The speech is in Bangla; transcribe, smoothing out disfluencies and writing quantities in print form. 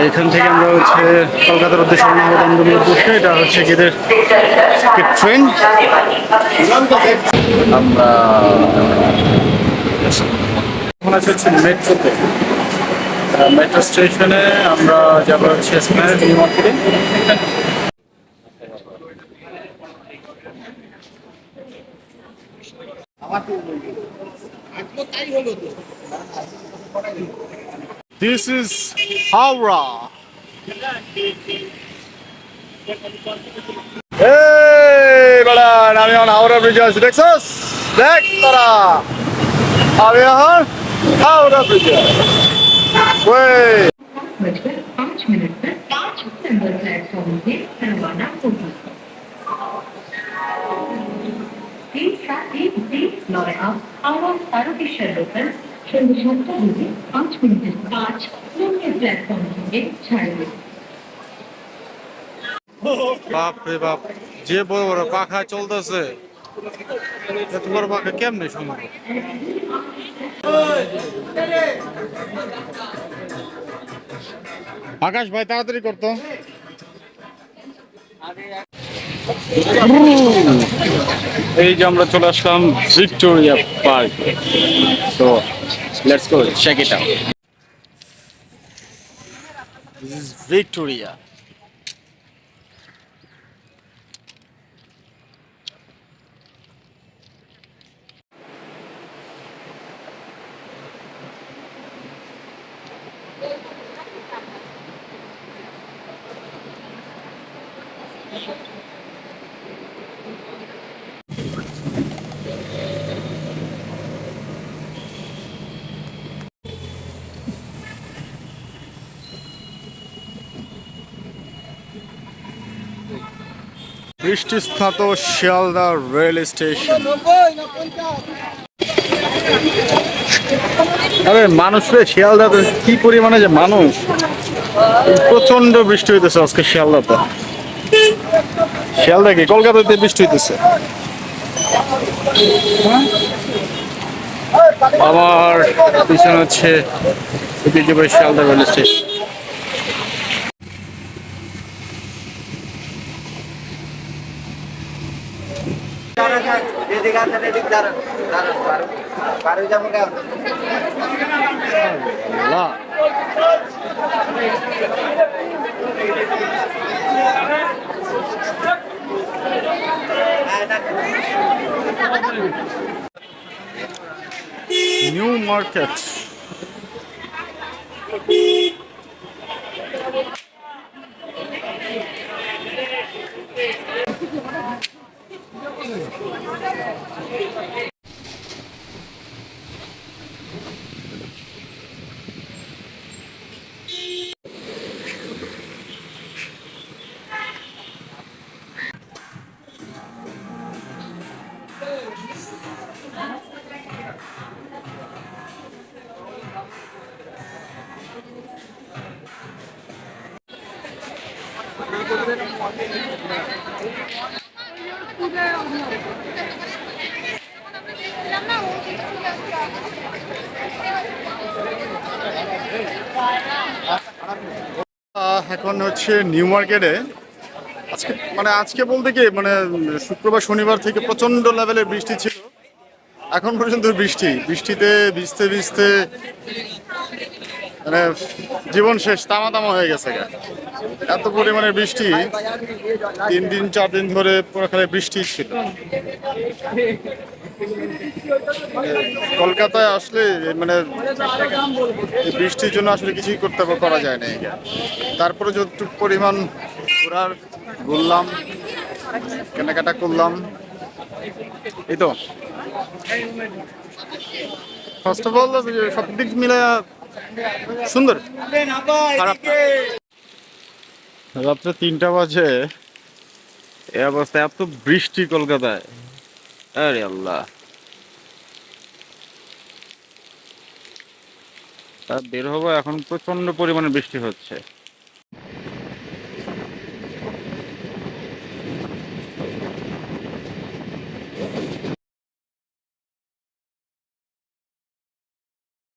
এখান থেকে আমরা হচ্ছে কলকাতার উদ্দেশ্যে রওনা হবো দমদমের উদ্দেশ্যে। এটা হচ্ছে গেদের ট্রেন। আমরা এখন আছি মেট্রোতে, মেট্রো স্টেশনে। আমরা যাবো হচ্ছে এসপ্ল্যানেড নিউ মার্কেটে। This is Howrah. এই বড়া আমি এখন হাওড়া ব্রিজে আছি, দেখছস? দেখ তোরা, আমি এখন হাওড়া ব্রিজে। ওই 5 मिनट पर 5 नंबर प्लेटफॉर्म से रवाना होगी। हावड़ा तारकेश्वर लोकल সন্ধ্যে 7টা বেজে 5 মিনিটের 5 নম্বর প্ল্যাটফর্ম থেকে ছাড়বে। বাপ রে বাপ, যে বড় বড় পাখা চলতেছে, এত বড় পাখা কেমনে সম্ভব? আকাশ ভাই তাড়াতাড়ি করতো। এই যে আমরা চলে আসলাম ভিক্টোরিয়া পার্ক। তো let's go check it out. This is Victoria. বৃষ্টিস্নাত শিয়ালদা রেল স্টেশন। আরে মানুষ রে, শিয়ালদাতে কি পরিমাণে যে মানুষ! প্রচন্ড বৃষ্টি হইতেছে আজকে শিয়ালদাতে। শিয়ালদা কি কলকাতাতে বৃষ্টি হইতেছে? আমার পিছনে হচ্ছে ঐতিহ্যবাহী Sealdah rail station. New market. এখন হচ্ছে নিউ মার্কেটে। আজকে বলতে কি শুক্রবার শনিবার থেকে প্রচন্ড লেভেলের বৃষ্টি ছিল। এখন পর্যন্ত বৃষ্টিতে ভিজতে ভিজতে জীবন শেষ, তামা তামা হয়ে গেছে। এত পরিমাণে বৃষ্টি, 3 দিন 4 দিন ধরে পুরো খালি বৃষ্টি ছিল। কলকাতায় আসলে বৃষ্টির জন্য আসলে কিছুই করা যায় না। তারপরে যতটুকু পরিমাণ ঘুরলাম, কেনাকাটা করলাম, এই তো। ফার্স্ট অফ অল সব দিক মিলে সুন্দর, খারাপ না। রাত্রে 3টা বাজে, এই অবস্থায় এত বৃষ্টি কলকাতায়! আরে আল্লাহ, বের হবো এখন, প্রচন্ড পরিমাণে বৃষ্টি হচ্ছে।